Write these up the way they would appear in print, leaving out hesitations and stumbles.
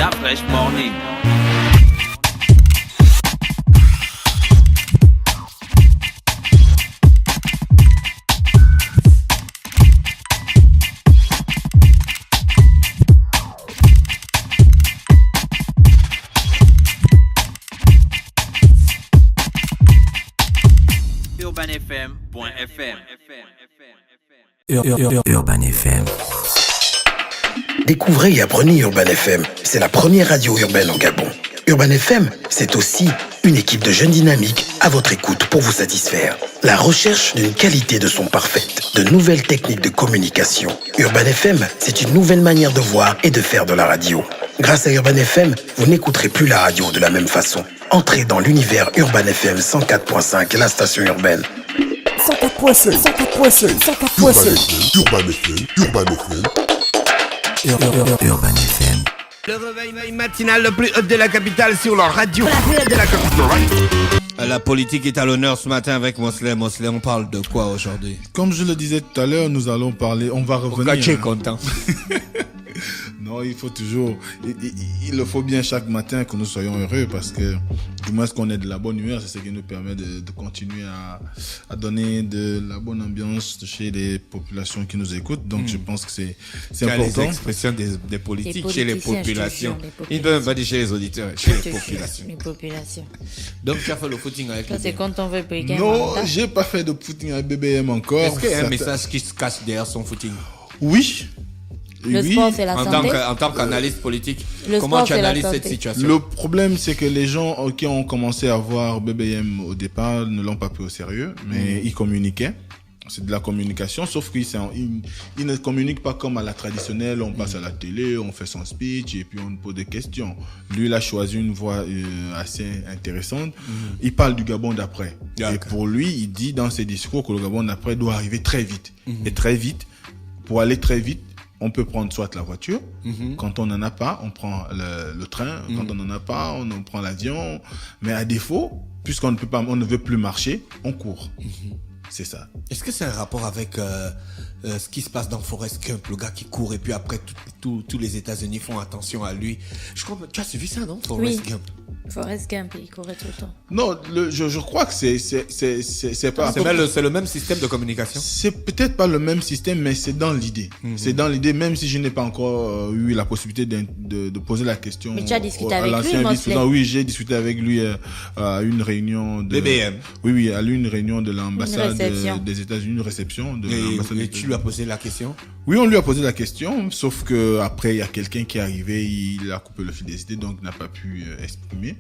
that fresh morning. UrbanFM.fm. Urban FM. Découvrez et apprenez Urban FM. C'est la première radio urbaine en Gabon. Urban FM, c'est aussi une équipe de jeunes dynamiques à votre écoute pour vous satisfaire. La recherche d'une qualité de son parfaite, de nouvelles techniques de communication. Urban FM, c'est une nouvelle manière de voir et de faire de la radio. Grâce à Urban FM, vous n'écouterez plus la radio de la même façon. Entrez dans l'univers Urban FM 104.5, la station urbaine. 104.5. Urban FM. Le réveil matinal le plus hot de la capitale sur la radio. La plus hot de la capitale. La politique est à l'honneur ce matin avec Mosley. Mosley, on parle de quoi aujourd'hui? Comme je le disais tout à l'heure, nous allons parler, on va revenir. Pourquoi tu es content? Non, il faut toujours, il le faut bien chaque matin que nous soyons heureux parce que du moins qu'on ait de la bonne humeur, c'est ce qui nous permet de continuer à donner de la bonne ambiance chez les populations qui nous écoutent. Donc je pense que c'est important. Les expressions des politiques chez les populations. Il ne peuvent pas dire chez les auditeurs, chez les populations. Les populations. Donc tu as fait le footing avec Ça, c'est quand on veut briquer. Non, j'ai pas fait de footing avec BBM encore. Est-ce qu'il y a un message qui se cache derrière son footing? Oui. Le sport, c'est la santé. En tant qu'analyste politique, Le comment sport, tu c'est la analyses cette santé. situation? Le problème, c'est que les gens qui ont commencé à voir BBM au départ ne l'ont pas pris au sérieux, mais ils communiquaient. C'est de la communication, sauf qu'ils ne communiquent pas comme à la traditionnelle. On passe à la télé, on fait son speech et puis on pose des questions. Lui, il a choisi une voie assez intéressante. Il parle du Gabon d'après. D'accord. Et pour lui, il dit dans ses discours que le Gabon d'après doit arriver très vite. Et très vite, pour aller très vite, on peut prendre soit la voiture, quand on n'en a pas, on prend le train, quand on n'en a pas, on prend l'avion, mais à défaut, puisqu'on ne peut pas, on ne veut plus marcher, on court. C'est ça. Est-ce que c'est un rapport avec ce qui se passe dans Forrest Gump, le gars qui court et puis après tous les États-Unis font attention à lui? Je crois, tu as suivi ça, non? Forrest Gump. Forrest Gump, il courait tout le temps. Non, je crois que c'est pas. C'est le même système de communication. C'est peut-être pas le même système, mais c'est dans l'idée. C'est dans l'idée, même si je n'ai pas encore eu la possibilité de poser la question. Mais tu as discuté à avec l'ancien lui, vice-président. Oui, j'ai discuté avec lui à une réunion de BBM. Oui, à une réunion de l'ambassade réception. des États-Unis, une réception de Et l'ambassade des tu lui as posé la question? Oui, on lui a posé la question, sauf que après il y a quelqu'un qui est arrivé, il a coupé le fil des idées, donc n'a pas pu exprimer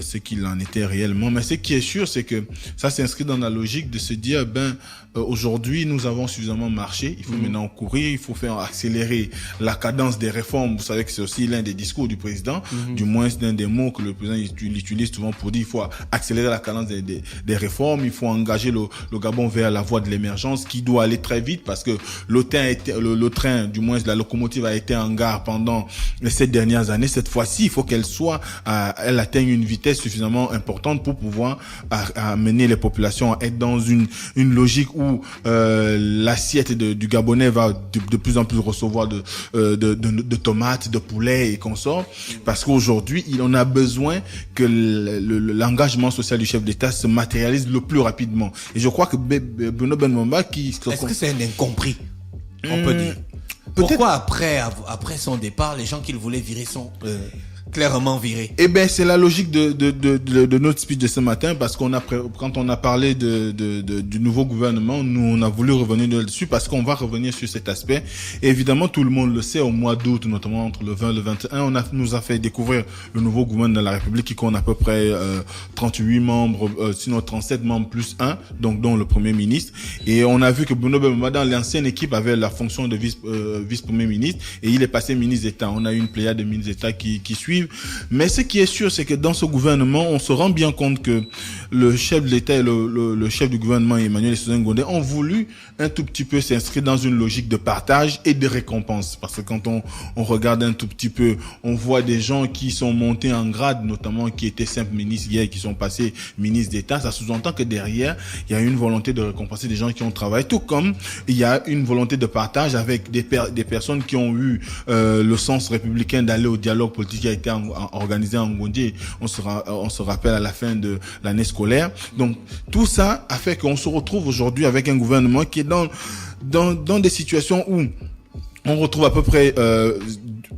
ce qu'il en était réellement. Mais ce qui est sûr, c'est que ça s'inscrit dans la logique de se dire, aujourd'hui nous avons suffisamment marché, il faut maintenant courir, il faut faire accélérer la cadence des réformes. Vous savez que c'est aussi l'un des discours du président, du moins l'un des mots que le président utilise souvent pour dire il faut accélérer la cadence des réformes, il faut engager le Gabon vers la voie de l'émergence qui doit aller très vite parce que le train, du moins la locomotive a été en gare pendant les 7 dernières années. Cette fois-ci, il faut qu'elle elle atteigne une vitesse suffisamment importante pour pouvoir amener les populations à être dans une logique où l'assiette du Gabonais va de plus en plus recevoir de tomates, de poulet et consorts, parce qu'aujourd'hui, on a besoin que l'engagement social du chef d'État se matérialise le plus rapidement. Et je crois que Bruno Benmomba Est-ce que c'est un incompris? On peut dire. Pourquoi après son départ, les gens qu'il voulait virer sont clairement virés? Eh ben, c'est la logique de notre speech de ce matin, parce quand on a parlé du nouveau gouvernement, nous, on a voulu revenir dessus parce qu'on va revenir sur cet aspect. Et évidemment, tout le monde le sait, au mois d'août, notamment entre le 20 et le 21, nous a fait découvrir le nouveau gouvernement de la République qui compte à peu près 38 membres, sinon 37 membres plus 1, donc dont le Premier ministre. Et on a vu que Bruno Benmomba, dans l'ancienne équipe, avait la fonction de vice-premier ministre et il est passé ministre d'État. On a eu une pléiade de ministres d'État qui suivent. suivre. Mais ce qui est sûr, c'est que dans ce gouvernement, on se rend bien compte que le chef de l'État et le chef du gouvernement, Emmanuel Sosé Ngondé, ont voulu un tout petit peu s'inscrire dans une logique de partage et de récompense. Parce que quand on regarde un tout petit peu, on voit des gens qui sont montés en grade, notamment qui étaient simples ministres hier, qui sont passés ministres d'État. Ça sous-entend que derrière, il y a une volonté de récompenser des gens qui ont travaillé, tout comme il y a une volonté de partage avec des personnes qui ont eu le sens républicain d'aller au dialogue politique qui a été organisé en Ngondé. On se rappelle à la fin de l'année scolaire. Donc tout ça a fait qu'on se retrouve aujourd'hui avec un gouvernement qui est dans des situations où on retrouve à peu près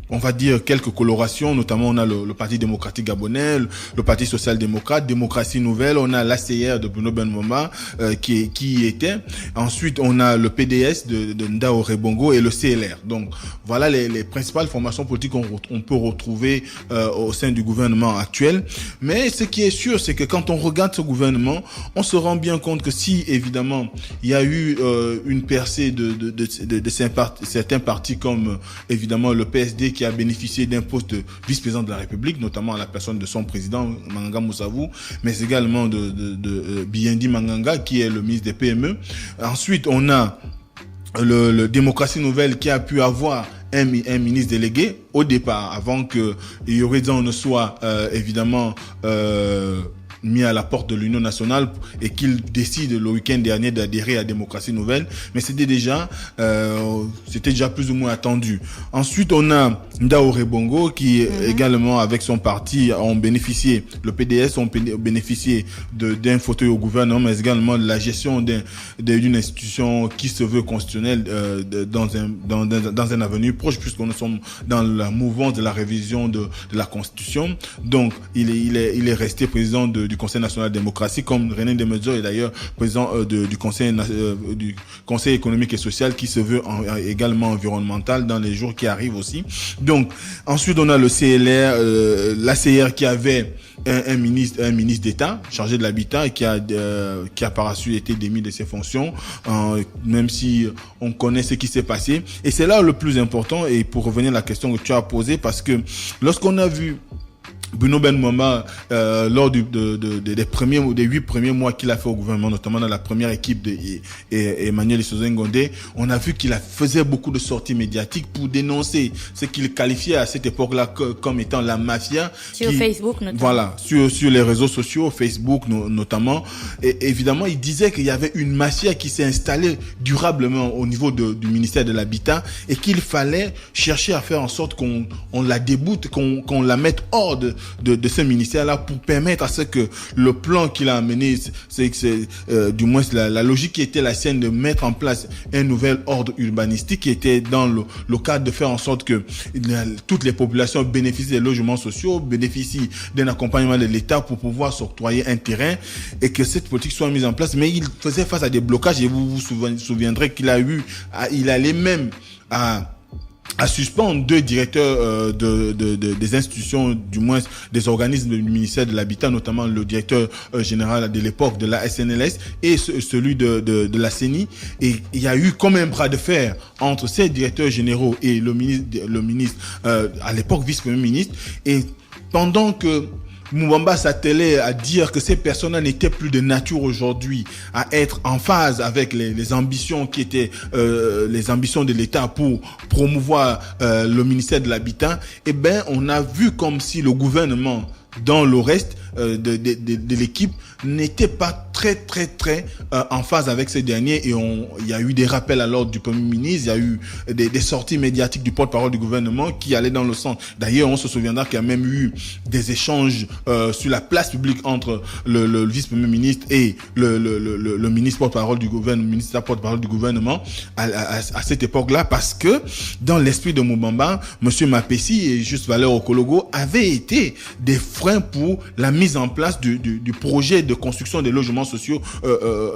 on va dire quelques colorations, notamment on a le Parti démocratique gabonais, le Parti social-démocrate, Démocratie nouvelle, on a l'ACR de Bruno Benmoma qui y était. Ensuite, on a le PDS de Ndaoré Bongo et le CLR. Donc voilà les principales formations politiques qu'on peut retrouver au sein du gouvernement actuel. Mais ce qui est sûr, c'est que quand on regarde ce gouvernement, on se rend bien compte que si évidemment il y a eu une percée de certains partis comme évidemment le PSD qui a bénéficié d'un poste de vice-président de la République, notamment à la personne de son président, Manganga Moussavou, mais également de Biendi Manganga, qui est le ministre des PME. Ensuite, on a le Démocratie Nouvelle qui a pu avoir un ministre délégué au départ, avant que Yorizan ne soit évidemment mis à la porte de l'Union nationale et qu'il décide le week-end dernier d'adhérer à Démocratie Nouvelle. Mais c'était déjà plus ou moins attendu. Ensuite, on a Ndaoré Bongo qui également avec son parti ont bénéficié, le PDS ont bénéficié d'un fauteuil au gouvernement, mais également de la gestion d'une institution qui se veut constitutionnelle dans un avenir proche, puisque nous sommes dans la mouvance de la révision de la Constitution. Donc, il est resté président du Conseil national de démocratie, comme René Desmezor est d'ailleurs président du Conseil économique et social qui se veut également environnemental dans les jours qui arrivent aussi. Donc, ensuite, on a le CLR, l'ACR qui avait un ministre d'État chargé de l'habitat et qui a par la suite été démis de ses fonctions, même si on connaît ce qui s'est passé. Et c'est là le plus important, et pour revenir à la question que tu as posée, parce que lorsqu'on a vu Bruno Benmoma, lors des 8 premiers mois qu'il a fait au gouvernement, notamment dans la première équipe Emmanuel Sosé Ngondé, on a vu qu'il faisait beaucoup de sorties médiatiques pour dénoncer ce qu'il qualifiait à cette époque-là comme étant la mafia. Sur Facebook notamment. Voilà, sur les réseaux sociaux, Facebook notamment. Et évidemment, il disait qu'il y avait une mafia qui s'est installée durablement au niveau du ministère de l'Habitat et qu'il fallait chercher à faire en sorte qu'on la déboute, qu'on la mette hors de ce ministère-là pour permettre à ce que le plan qu'il a amené, du moins la logique qui était la sienne de mettre en place un nouvel ordre urbanistique qui était dans le cadre de faire en sorte que toutes les populations bénéficient des logements sociaux, bénéficient d'un accompagnement de l'État pour pouvoir s'octroyer un terrain et que cette politique soit mise en place. Mais il faisait face à des blocages et vous vous souviendrez qu'il allait même à suspendre 2 directeurs des institutions, du moins des organismes du ministère de l'Habitat, notamment le directeur général de l'époque de la SNLS et celui de la CENI. Et il y a eu comme un bras de fer entre ces directeurs généraux et le ministre à l'époque vice-premier ministre. Et pendant que Moubamba s'attelait à dire que ces personnes-là n'étaient plus de nature aujourd'hui à être en phase avec les ambitions qui étaient les ambitions de l'État pour promouvoir le ministère de l'Habitat, eh ben on a vu comme si le gouvernement dans le reste de l'équipe n'était pas très en phase avec ces derniers, et il y a eu des rappels à l'ordre du Premier ministre, il y a eu des sorties médiatiques du porte-parole du gouvernement qui allaient dans le sens. D'ailleurs, on se souviendra qu'il y a même eu des échanges sur la place publique entre le vice-premier ministre et le ministre porte-parole du gouvernement, à cette époque-là, parce que dans l'esprit de Moubamba, monsieur Mapessi et Juste Valeur Okologo avaient été des freins pour la mise en place du projet de construction des logements sociaux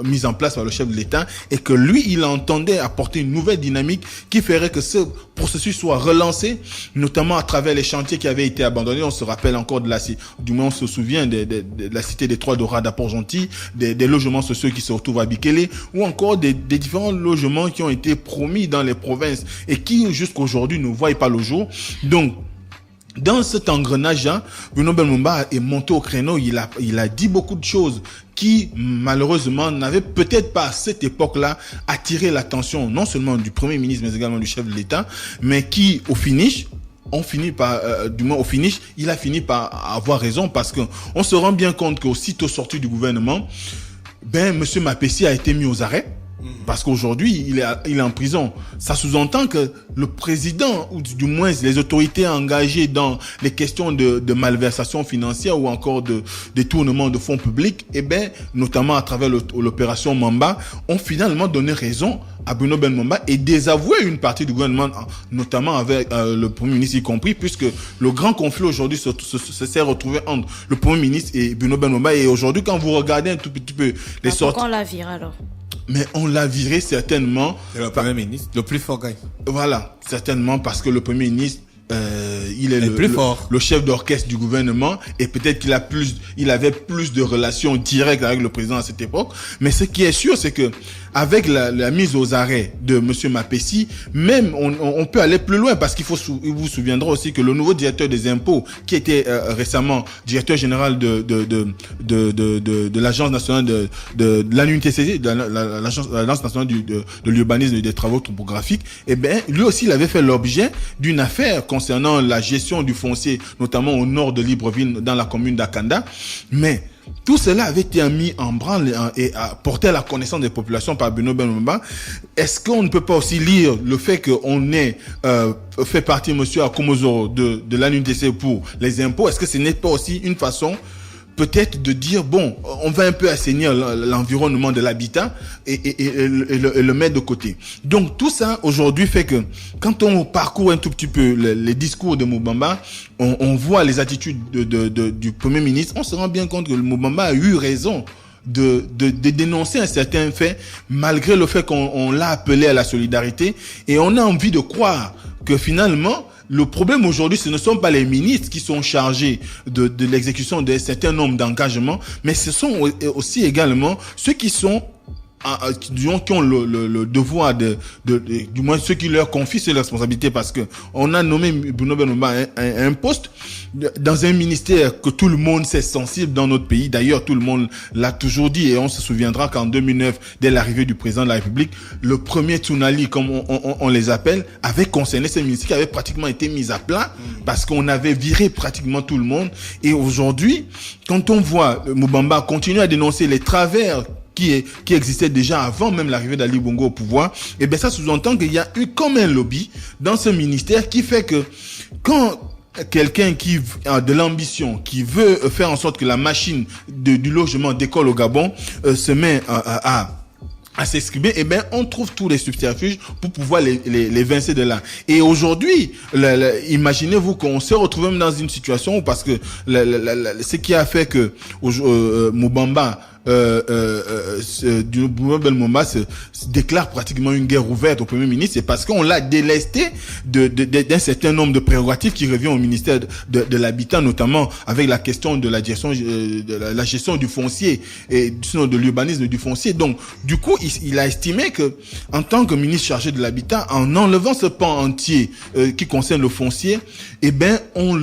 mis en place par le chef de l'État, et que lui, il entendait apporter une nouvelle dynamique qui ferait que ce processus soit relancé, notamment à travers les chantiers qui avaient été abandonnés. On se rappelle encore du moins on se souvient de la cité des Trois Dorades à Port-Gentil, des logements sociaux qui se retrouvent à Bikele, ou encore des différents logements qui ont été promis dans les provinces et qui jusqu'à aujourd'hui ne voient pas le jour. Donc dans cet engrenage-là, Bruno Ben Moumba est monté au créneau, il a dit beaucoup de choses qui, malheureusement, n'avaient peut-être pas à cette époque-là attiré l'attention, non seulement du Premier ministre, mais également du chef de l'État, mais qui, au finish, il a fini par avoir raison parce que on se rend bien compte qu'aussitôt sorti du gouvernement, monsieur Mapessi a été mis aux arrêts. Parce qu'aujourd'hui, il est en prison. Ça sous-entend que le président, ou du moins les autorités engagées dans les questions de malversation financière ou encore de détournement de fonds publics, notamment à travers l'opération Mamba, ont finalement donné raison à Bruno Ben Moumba et désavoué une partie du gouvernement, notamment avec le Premier ministre y compris, puisque le grand conflit aujourd'hui s'est retrouvé entre le Premier ministre et Bruno Ben Moumba. Et aujourd'hui, quand vous regardez un tout petit peu les sorties... Pourquoi on l'a viré alors? Mais on l'a viré certainement. C'est le Premier ministre, le plus fort gars. Voilà, certainement parce que le Premier ministre, il est le chef d'orchestre du gouvernement et peut-être qu'il avait plus de relations directes avec le président à cette époque. Mais ce qui est sûr, c'est que avec la mise aux arrêts de monsieur Mapessi, même on peut aller plus loin parce il vous souviendra aussi que le nouveau directeur des impôts, qui était récemment directeur général de l'agence nationale de l'ANUTCG, l'agence nationale de l'urbanisme et des travaux topographiques, lui aussi il avait fait l'objet d'une affaire concernant la gestion du foncier, notamment au nord de Libreville, dans la commune d'Akanda. Mais tout cela avait été mis en branle et porté à la connaissance des populations par Bruno Ben Moumba. Est-ce qu'on ne peut pas aussi lire le fait qu'on ait fait partie, monsieur Akomozoro, de l'ANUTC pour les impôts? Est-ce que ce n'est pas aussi une façon peut-être de dire, bon, on va un peu assainir l'environnement de l'habitat et le mettre de côté. Donc tout ça aujourd'hui fait que quand on parcourt un tout petit peu les discours de Moubamba, on voit les attitudes du Premier ministre, on se rend bien compte que le Moubamba a eu raison de dénoncer un certain fait, malgré le fait qu'on l'a appelé à la solidarité, et on a envie de croire que finalement, le problème aujourd'hui, ce ne sont pas les ministres qui sont chargés de l'exécution d'un certain nombre d'engagements, mais ce sont aussi également ceux qui sont qui ont le devoir du moins ceux qui leur confient ces responsabilités, parce que on a nommé Bruno Ben Moumba un poste dans un ministère que tout le monde sait sensible dans notre pays. D'ailleurs, tout le monde l'a toujours dit, et on se souviendra qu'en 2009, dès l'arrivée du président de la République, le premier Tsunali, comme on les appelle, avait concerné ce ministère qui avait pratiquement été mis à plat parce qu'on avait viré pratiquement tout le monde. Et aujourd'hui, quand on voit Moubamba continuer à dénoncer les travers qui existait déjà avant même l'arrivée d'Ali Bongo au pouvoir, et ça sous-entend qu'il y a eu comme un lobby dans ce ministère qui fait que quand quelqu'un qui a de l'ambition, qui veut faire en sorte que la machine du logement décolle au Gabon, se met à s'exprimer, on trouve tous les subterfuges pour pouvoir les vincer de là. Et aujourd'hui, imaginez-vous qu'on s'est retrouvé même dans une situation où, parce que ce qui a fait que Moubamba Bruno Ben Moumba se déclare pratiquement une guerre ouverte au Premier ministre, c'est parce qu'on l'a délesté d'un certain nombre de prérogatives qui revient au ministère de l'Habitat, notamment avec la question de la gestion du foncier et sinon de l'urbanisme du foncier. Donc, du coup, il a estimé que, en tant que ministre chargé de l'Habitat, en enlevant ce pan entier qui concerne le foncier, on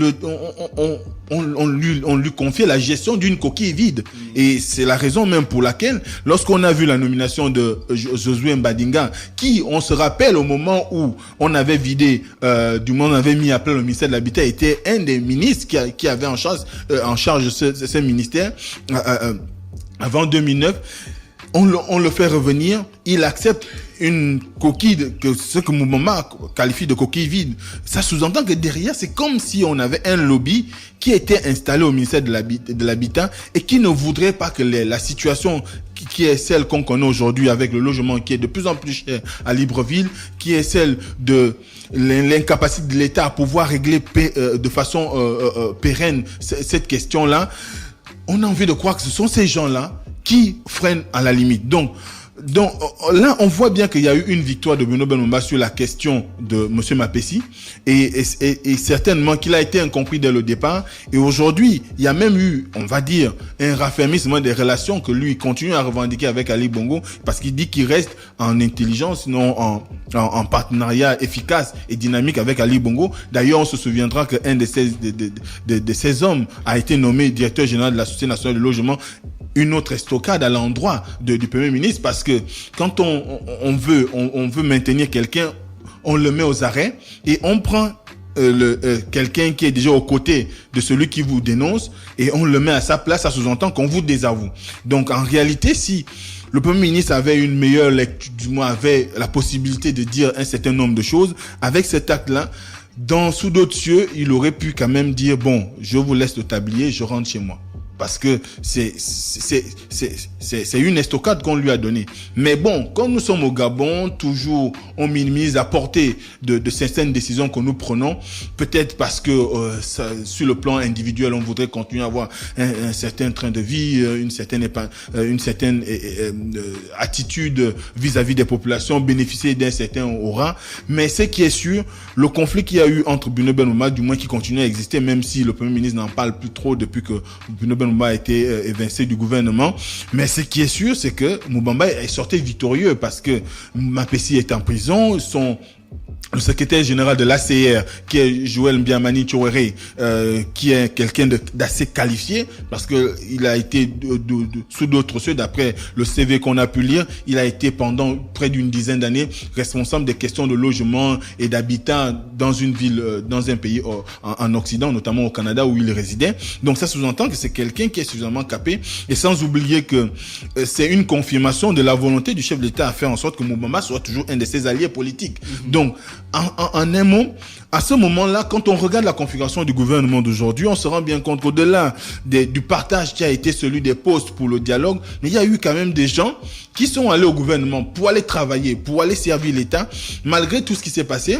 lui confiait la gestion d'une coquille vide. Et c'est la raison même pour laquelle, lorsqu'on a vu la nomination de Josué Mbadinga, qui, on se rappelle, au moment où on avait vidé, on avait mis à plat le ministère de l'Habitat, était un des ministres qui avait en charge ce ministère avant 2009. On le fait revenir, il accepte une coquille, ce que Moubamba qualifie de coquille vide. Ça sous-entend que derrière, c'est comme si on avait un lobby qui était installé au ministère de l'Habitat et qui ne voudrait pas que la situation qui est celle qu'on connaît aujourd'hui avec le logement qui est de plus en plus cher à Libreville, qui est celle de l'incapacité de l'État à pouvoir régler de façon pérenne cette question-là. On a envie de croire que ce sont ces gens-là qui freinent à la limite. Donc, Donc là, on voit bien qu'il y a eu une victoire de Bruno Ben Moumba sur la question de Monsieur Mapessi et certainement qu'il a été incompris dès le départ. Et aujourd'hui, il y a même eu, on va dire, un raffermissement des relations que lui continue à revendiquer avec Ali Bongo parce qu'il dit qu'il reste en intelligence, sinon en partenariat efficace et dynamique avec Ali Bongo. D'ailleurs, on se souviendra qu'un de ces hommes a été nommé directeur général de la Société nationale de logement. Une autre estocade à l'endroit du Premier ministre parce que quand on veut maintenir quelqu'un, on le met aux arrêts et on prend quelqu'un qui est déjà aux côtés de celui qui vous dénonce et on le met à sa place, ça sous-entend qu'on vous désavoue. Donc en réalité, si le Premier ministre avait une meilleure lecture, du moins avait la possibilité de dire un certain nombre de choses, avec cet acte-là, sous d'autres cieux, il aurait pu quand même dire, bon, je vous laisse le tablier, je rentre chez moi. Parce que c'est une estocade qu'on lui a donnée. Mais bon, comme nous sommes au Gabon, toujours on minimise la portée de certaines décisions que nous prenons. Peut-être parce que sur le plan individuel, on voudrait continuer à avoir un certain train de vie, une certaine attitude vis-à-vis des populations, bénéficier d'un certain aura. Mais ce qui est sûr, le conflit qu'il y a eu entre Bruno Ben Moumba, du moins qui continue à exister, même si le Premier ministre n'en parle plus trop depuis que Bruno Ben Moumba a été évincé du gouvernement. Mais ce qui est sûr, c'est que Moubamba est sorti victorieux parce que Mapessi est en prison, le secrétaire général de l'ACR, qui est Joël Mbiamani Tchouéré, qui est quelqu'un d'assez qualifié, parce que il a été sous d'autres cieux, d'après le CV qu'on a pu lire, il a été pendant près d'une dizaine d'années responsable des questions de logement et d'habitat dans une ville, dans un pays en Occident, notamment au Canada où il résidait. Donc ça sous-entend que c'est quelqu'un qui est suffisamment capé, et sans oublier que c'est une confirmation de la volonté du chef de l'État à faire en sorte que Moubamba soit toujours un de ses alliés politiques. Donc, en un mot, à ce moment-là, quand on regarde la configuration du gouvernement d'aujourd'hui, on se rend bien compte qu'au-delà du partage qui a été celui des postes pour le dialogue, mais il y a eu quand même des gens qui sont allés au gouvernement pour aller travailler, pour aller servir l'État. Malgré tout ce qui s'est passé,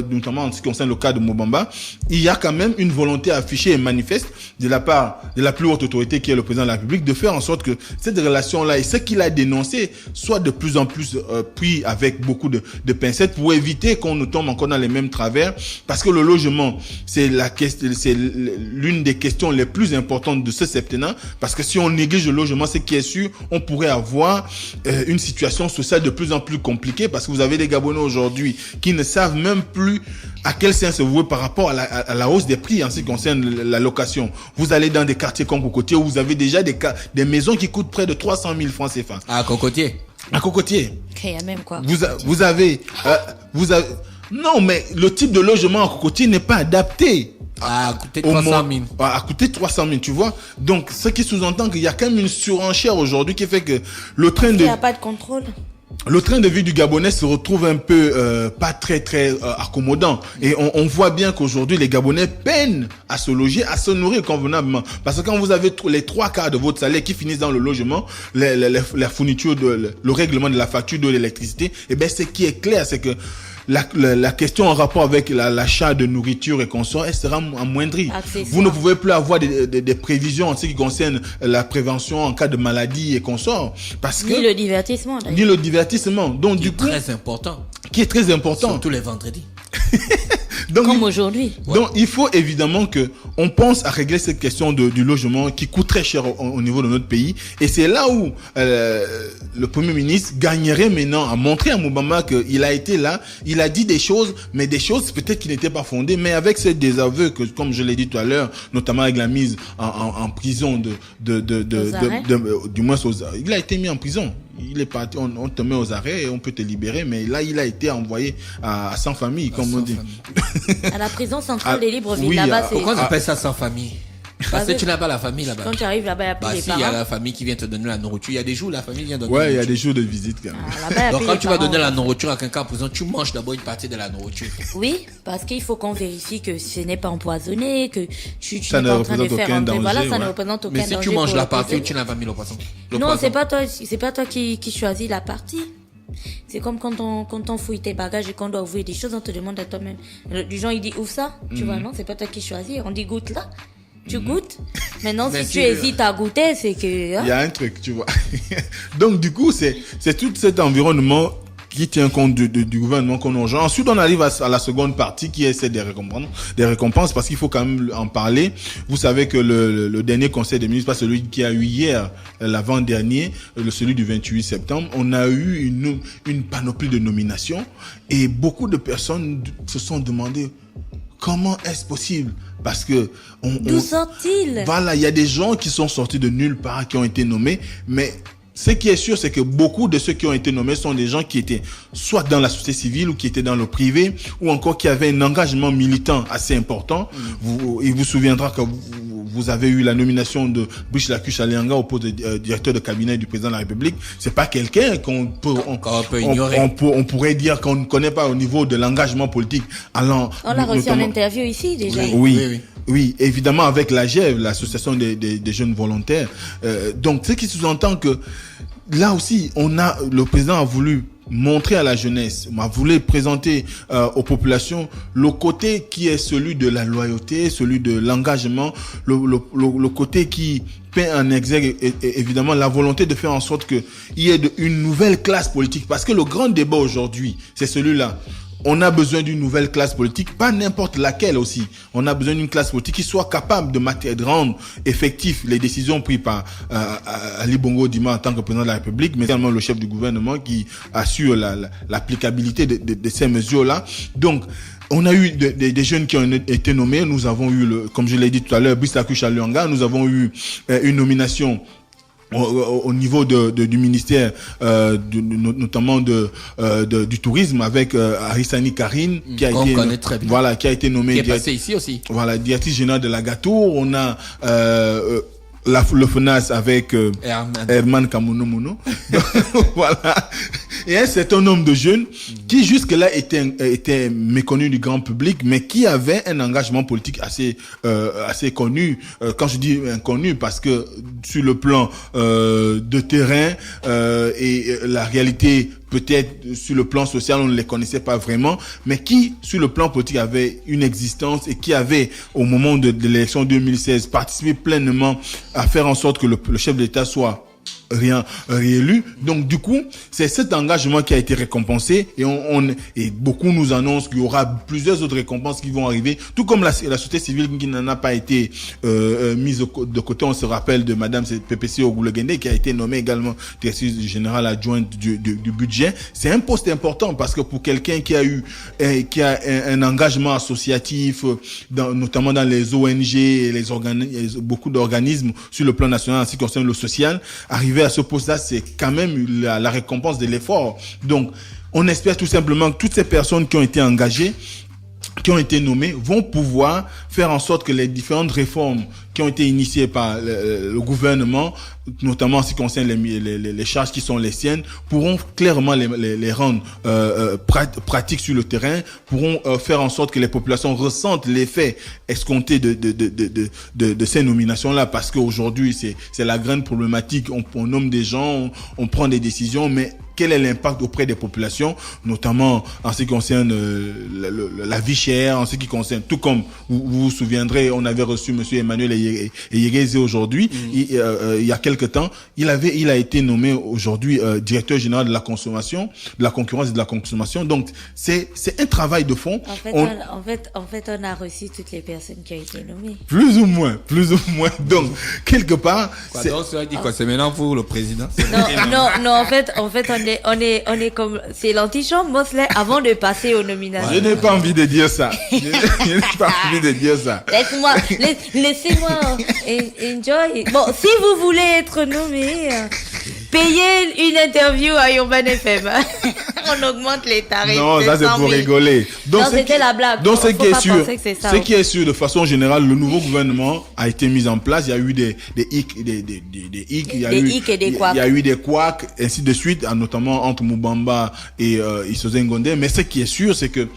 notamment en ce qui concerne le cas de Moubamba, il y a quand même une volonté affichée et manifeste de la part de la plus haute autorité qui est le président de la République de faire en sorte que cette relation-là et ce qu'il a dénoncé soit de plus en plus pris avec beaucoup de pincettes pour éviter qu'on ne tombe encore dans les mêmes travers. Parce que le logement, c'est l'une des questions les plus importantes de ce septennat. Parce que si on néglige le logement, c'est qui est sûr, on pourrait avoir une situation sociale de plus en plus compliquée. Parce que vous avez des Gabonais aujourd'hui qui ne savent même plus à quel sens se vouer par rapport à la hausse des prix en ce qui concerne la location. Vous allez dans des quartiers comme Cocotier où vous avez déjà des maisons qui coûtent près de 300 000 francs CFA. À Cocotier. À Cocotier. Il y a même quoi. Vous avez non, mais le type de logement à Cocotier n'est pas adapté. À coûter 300 000. À coûter 300 000, tu vois. Donc, ce qui sous-entend qu'il y a quand même une surenchère aujourd'hui qui fait que le train Il n'y a pas de contrôle. Le train de vie du Gabonais se retrouve un peu pas très accommodant. Et on voit bien qu'aujourd'hui, les Gabonais peinent à se loger, à se nourrir convenablement. Parce que quand vous avez les 3/4 de votre salaire qui finissent dans le logement, la fourniture, le règlement de la facture de l'électricité, et ben ce qui est clair, c'est que la question en rapport avec l'achat de nourriture et consorts, elle sera amoindrie. Vous ne pouvez plus avoir des prévisions en ce qui concerne la prévention en cas de maladie et consorts. Parce que ni le divertissement. D'ailleurs. Ni le divertissement. Donc, du coup, très important. Qui est très important. Surtout les vendredis. Donc, comme aujourd'hui. Donc, il faut évidemment que on pense à régler cette question du logement qui coûte très cher au niveau de notre pays. Et c'est là où le Premier ministre gagnerait maintenant à montrer à Moubamba qu'il a été là, il a dit des choses, mais des choses peut-être qui n'étaient pas fondées, mais avec ce désaveu que, comme je l'ai dit tout à l'heure, notamment avec la mise en prison du moins il a été mis en prison. Il est parti, on te met aux arrêts et on peut te libérer, mais là, il a été envoyé à sans famille, comme on dit. À la prison centrale des Libreville, oui, là-bas, c'est... Pourquoi on appelle ça sans famille? Parce que tu n'as pas la famille là-bas. Quand tu arrives là-bas, il y a plus les parents. Il y a la famille qui vient te donner la nourriture. Il y a des jours où la famille vient donner la nourriture. Ouais, il y a des jours de visite quand même. Donc quand tu vas donner la nourriture à quelqu'un en prison, tu manges d'abord une partie de la nourriture. Oui, parce qu'il faut qu'on vérifie que ce n'est pas empoisonné, que tu ça n'es pas en train de faire danger, voilà, ça ne représente aucun danger. Mais si tu manges la partie où tu n'as pas mis le poisson. Non, c'est pas toi qui choisis la partie. C'est comme quand on fouille tes bagages et qu'on doit ouvrir des choses, on te demande à toi-même. Du genre, il dit ouvre ça, tu vois, non, c'est pas toi qui choisis. On dit goûte là. Tu goûtes. Maintenant, Mais si tu si, hésites à goûter, c'est que... hein. Il y a un truc, tu vois. Donc, du coup, c'est tout cet environnement qui tient compte du gouvernement qu'on a. Ensuite, on arrive à la seconde partie qui est celle des récompenses parce qu'il faut quand même en parler. Vous savez que le dernier conseil des ministres, pas celui qui a eu hier, l'avant-dernier, celui du 28 septembre, on a eu une panoplie de nominations et beaucoup de personnes se sont demandé comment est-ce possible? Parce que D'où sortent-ils? Voilà, il y a des gens qui sont sortis de nulle part, qui ont été nommés, mais ce qui est sûr, c'est que beaucoup de ceux qui ont été nommés sont des gens qui étaient soit dans la société civile ou qui étaient dans le privé ou encore qui avaient un engagement militant assez important. Il vous souviendra que vous avez eu la nomination de Brice Lacuche Alianga au poste de directeur de cabinet du président de la République. C'est pas quelqu'un qu'on peut ignorer. On pourrait dire qu'on ne connaît pas au niveau de l'engagement politique. On l'a reçu en interview ici déjà. Oui, évidemment avec l'AGEV, l'association des jeunes volontaires. Donc, ce qui sous-entend que là aussi, le président a voulu montrer à la jeunesse, a voulu présenter aux populations le côté qui est celui de la loyauté, celui de l'engagement, le côté qui peint en exergue évidemment la volonté de faire en sorte qu'il y ait une nouvelle classe politique. Parce que le grand débat aujourd'hui, c'est celui-là. On a besoin d'une nouvelle classe politique, pas n'importe laquelle aussi. On a besoin d'une classe politique qui soit capable de rendre effectif les décisions prises par Ali Bongo Dima en tant que président de la République, mais également le chef du gouvernement qui assure l'applicabilité de ces mesures-là. Donc, on a eu des jeunes qui ont été nommés. Nous avons eu, comme je l'ai dit tout à l'heure, Brice Lacuche Alianga. Nous avons eu une nomination au niveau du ministère notamment du tourisme avec Arissani Karine qui a été très bien. Voilà, qui a été nommé qui est passé ici aussi. Voilà, directrice générale de la Gatour. On a le FONAS avec Herman Kamono. Voilà. Et un certain nombre de jeunes qui jusque-là étaient méconnus du grand public, mais qui avaient un engagement politique assez connu. Quand je dis inconnu, parce que sur le plan de terrain et la réalité, peut-être sur le plan social, on ne les connaissait pas vraiment, mais qui, sur le plan politique, avait une existence et qui avait, au moment de l'élection 2016, participé pleinement à faire en sorte que le chef de l'État soit réélu. Donc du coup, c'est cet engagement qui a été récompensé et beaucoup nous annoncent qu'il y aura plusieurs autres récompenses qui vont arriver, tout comme la société civile qui n'en a pas été mise de côté. On se rappelle de madame PPC Ogoulegende qui a été nommée également directrice générale adjointe du budget. C'est un poste important parce que pour quelqu'un qui a un engagement associatif notamment dans les ONG et beaucoup d'organismes sur le plan national en ce qui concerne le social, arriver à ce poste-là, c'est quand même la récompense de l'effort. Donc, on espère tout simplement que toutes ces personnes qui ont été engagées, qui ont été nommées, vont pouvoir faire en sorte que les différentes réformes qui ont été initiées par le gouvernement, notamment en ce qui concerne les charges qui sont les siennes, pourront clairement les rendre pratiques sur le terrain, pourront faire en sorte que les populations ressentent l'effet escompté de ces nominations-là, parce qu'aujourd'hui, c'est la grande problématique. On nomme des gens, on prend des décisions, mais quel est l'impact auprès des populations, notamment en ce qui concerne la vie chère, en ce qui concerne, tout comme vous vous souviendrez, on avait reçu monsieur Emmanuel Eyegeze aujourd'hui, il y a quelque temps, il a été nommé aujourd'hui directeur général de la consommation, de la concurrence et de la consommation. Donc c'est un travail de fond. En fait, on a reçu toutes les personnes qui ont été nommées. Plus ou moins. Donc quelque part, c'est maintenant pour le président. Non, en fait, on est comme, c'est l'antichambre Mosley avant de passer aux nominations. Je n'ai pas envie de dire ça. Laissez-moi enjoy. Bon, si vous voulez être nommé, payez une interview à Urban FM. On augmente les tarifs. Non, ça c'est pour rigoler. Donc, non, c'était la blague. Donc, ce qui est sûr, de façon générale, le nouveau gouvernement a été mis en place. Il y a eu des hicks, il y a eu des couacs, ainsi de suite, notamment entre Moubamba et Issoze Ngonde. Mais ce qui est sûr, c'est que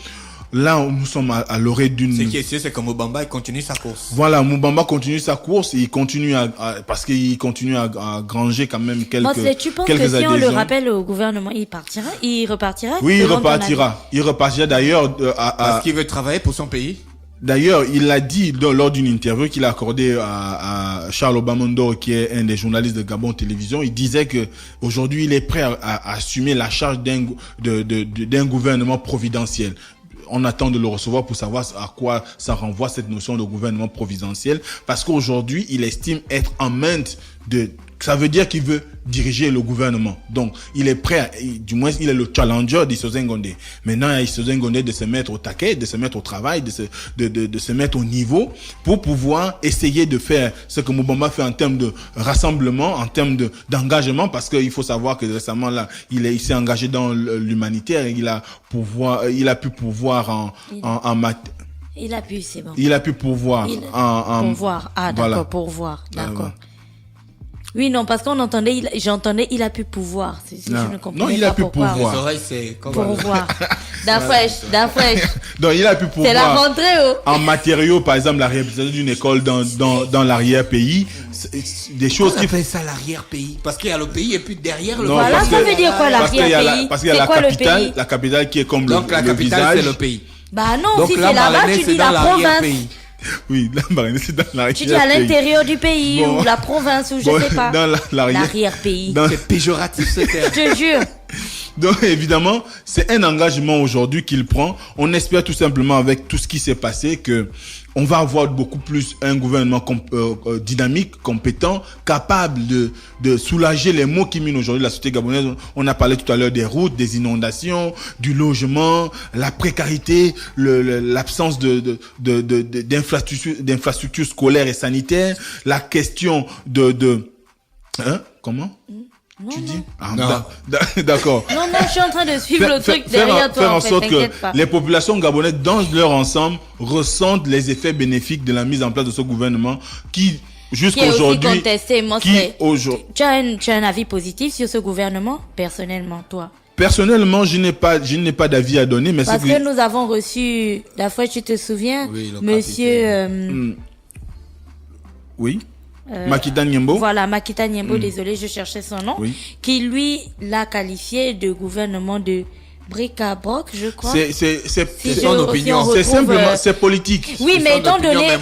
là, nous sommes à l'orée d'une... Ce qui est sûr, c'est que Moubamba continue sa course. Voilà, Moubamba continue sa course. Il continue parce qu'il continue à granger quand même quelques adhésions. Tu penses que si on le rappelle au gouvernement, il repartira? Oui, il repartira. Il repartira d'ailleurs parce qu'il veut travailler pour son pays. D'ailleurs, il l'a dit lors d'une interview qu'il a accordée à Charles Obamando, qui est un des journalistes de Gabon Télévision. Il disait que aujourd'hui, il est prêt à assumer la charge d'un gouvernement providentiel. On attend de le recevoir pour savoir à quoi ça renvoie cette notion de gouvernement providentiel, parce qu'aujourd'hui, il estime être en main ça veut dire qu'il veut diriger le gouvernement. Donc, il est prêt, du moins, il est le challenger d'Isso Ngondé. Maintenant, à Isso Ngondé de se mettre au taquet, de se mettre au travail, de se mettre au niveau pour pouvoir essayer de faire ce que Moubamba fait en termes de rassemblement, en termes d'engagement, parce qu'il faut savoir que récemment, là, il s'est engagé dans l'humanitaire et il a pu pourvoir Il a pu, c'est bon. Il a pu pourvoir pourvoir. Ah, d'accord, voilà. pourvoir. D'accord. Oui, non, parce j'entendais, il a pu pouvoir. Je ne comprenais non, il pas a pu pourquoi. pourvoir. Les oreilles, c'est comme Pourvoir. D'afresh. Donc, il a pu pouvoir. C'est la rentrée, En matériaux, par exemple, la réhabilitation d'une école dans l'arrière-pays, des choses qui fait ça l'arrière-pays. Parce qu'il y a le pays et puis derrière le non, voilà, ça veut dire quoi l'arrière-pays? Parce qu'il y a la capitale qui est comme donc, la capitale, c'est le pays. Bah non, donc, si c'est là-bas, tu dis la province. Oui, la Marine, c'est dans l'arrière-pays. Tu dis à l'intérieur du pays, ou la province, ou je sais pas. Dans l'arrière-pays. C'est péjoratif, ce terme. Je te jure. Donc, évidemment, c'est un engagement aujourd'hui qu'il prend. On espère tout simplement, avec tout ce qui s'est passé, que on va avoir beaucoup plus un gouvernement dynamique, compétent, capable de soulager les maux qui minent aujourd'hui la société gabonaise. On a parlé tout à l'heure des routes, des inondations, du logement, la précarité, l'absence d'infrastructures scolaires et sanitaires, la question comment? Non, tu dis? D'accord. Non, je suis en train de suivre le truc derrière toi. Faire en sorte que pas. les populations gabonaises, dans leur ensemble, ressentent les effets bénéfiques de la mise en place de ce gouvernement qui, jusqu'à aujourd'hui, tu as un avis positif sur ce gouvernement, personnellement, toi? Personnellement, je n'ai pas d'avis à donner, mais parce que nous avons reçu, la fois, tu te souviens, oui, monsieur, oui. Makita Nyembo. Voilà, Makita Nyembo, désolé, je cherchais son nom, qui lui l'a qualifié de gouvernement de bric-à-broc, je crois. C'est son opinion. C'est simplement, c'est politique. Oui, mais étant donné, je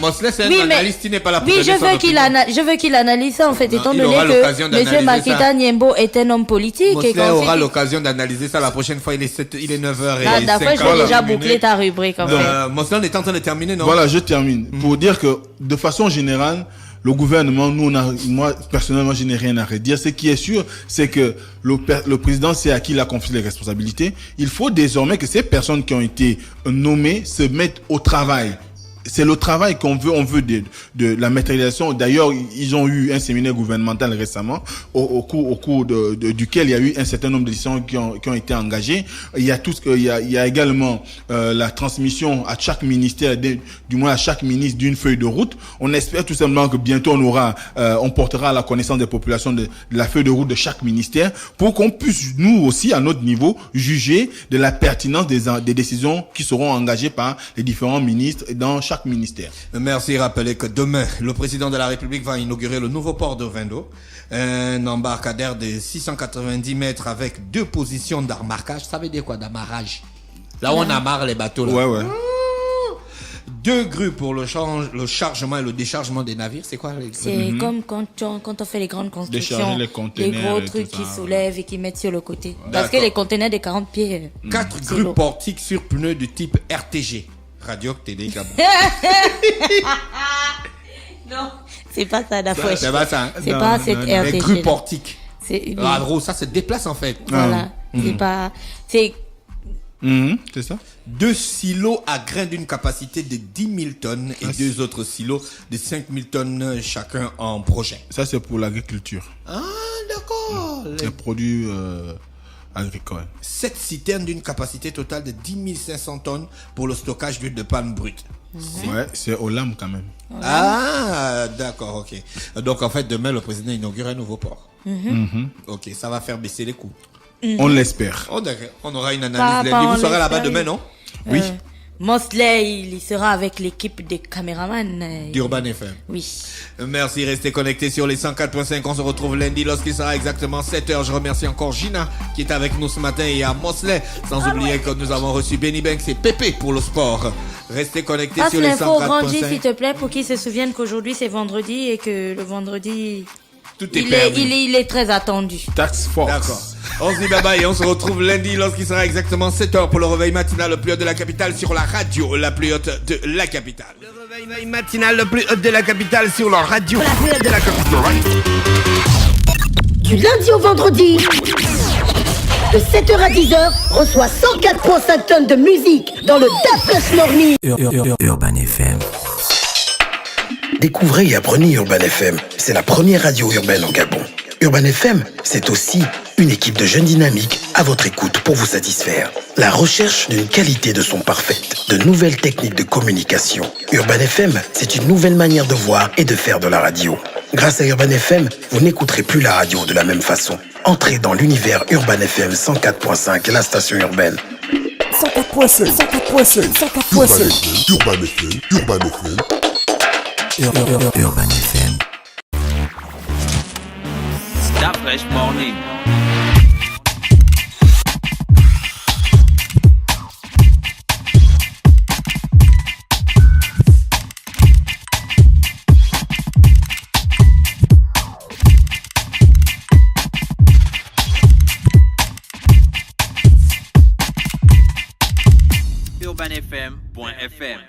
veux qu'il analyse ça, en fait, étant donné que monsieur Makita Nyembo est un homme politique. Mosley aura l'occasion d'analyser ça la prochaine fois. Il est 9h. Là, d'après, je vais déjà boucler ta rubrique, en fait. Mosley, on est en train de terminer, non? Voilà, je termine. Pour dire que, de façon générale, le gouvernement, moi, personnellement, je n'ai rien à redire. Ce qui est sûr, c'est que le président sait à qui il a confié les responsabilités. Il faut désormais que ces personnes qui ont été nommées se mettent au travail. C'est le travail qu'on veut, on veut de la matérialisation. D'ailleurs, ils ont eu un séminaire gouvernemental récemment, au cours duquel il y a eu un certain nombre de décisions qui ont été engagées. Il y a également la transmission à chaque ministère, du moins à chaque ministre, d'une feuille de route. On espère tout simplement que bientôt on portera à la connaissance des populations de la feuille de route de chaque ministère, pour qu'on puisse, nous aussi, à notre niveau, juger de la pertinence des décisions qui seront engagées par les différents ministres dans chaque ministère. Merci. Rappelez que demain, le président de la République va inaugurer le nouveau port de Vendo, un embarcadère de 690 mètres avec 2 positions d'armarquage. Ça veut dire quoi, d'amarrage? Là où on amarre les bateaux. Là. Ouais. 2 grues pour le chargement et le déchargement des navires. C'est quoi les... C'est comme quand on fait les grandes constructions, les gros trucs qui soulèvent et qui mettent sur le côté. Parce que les conteneurs de 40 pieds. 4 grues portiques sur pneus de type RTG. Radio TD Gabon. Non, c'est pas ça d'affaire. C'est pas ça. C'est pas cette RTG. Les grues portiques. Oui. Ah, gros, ça se déplace en fait. Voilà. C'est pas. C'est. C'est ça. 2 silos à grains d'une capacité de 10 000 tonnes et 2 autres silos de 5 000 tonnes chacun en projet. Ça, c'est pour l'agriculture. Ah, d'accord. Les produits agricoles. 7 citernes d'une capacité totale de 10 500 tonnes pour le stockage d'huile de palme brute. Ouais, c'est au lame quand même. Ah, d'accord, ok. Donc, en fait, demain, le président inaugure un nouveau port. Ok, ça va faire baisser les coûts. On l'espère. Oh, d'accord. On aura une analyse lundi. Vous serez là-bas demain, non? Oui. Mosley, il y sera avec l'équipe des caméramans. d'Urban FM. Oui. Merci, restez connectés sur les 104.5. On se retrouve lundi lorsqu'il sera exactement 7h. Je remercie encore Gina qui est avec nous ce matin et à Mosley. Sans oublier que nous avons reçu Benny Banks et Pépé pour le sport. Restez connectés Passe sur les l'info au grand J, 104.5. s'il te plaît, pour qu'ils se souviennent qu'aujourd'hui c'est vendredi et que le vendredi, Tout est permis. il est très attendu. Tax Force. D'accord. On se dit bye bye et on se retrouve lundi lorsqu'il sera exactement 7h pour le réveil matinal le plus haut de la capitale sur la radio la plus haute de la capitale. Le réveil matinal le plus haut de la capitale sur la radio la plus haute de la capitale. Du lundi au vendredi, de 7h à 10h, reçoit 104.5 tonnes de musique dans le DAF Morning. Urban FM. Découvrez et apprenez Urban FM. C'est la première radio urbaine au Gabon. Urban FM, c'est aussi une équipe de jeunes dynamiques à votre écoute pour vous satisfaire. La recherche d'une qualité de son parfaite, de nouvelles techniques de communication. Urban FM, c'est une nouvelle manière de voir et de faire de la radio. Grâce à Urban FM, vous n'écouterez plus la radio de la même façon. Entrez dans l'univers Urban FM 104.5, la station urbaine. 104.5, 104.5, 104.5. Urban FM, Urban FM. Urban FM. Stop Fresh Morning. UrbanFM.fm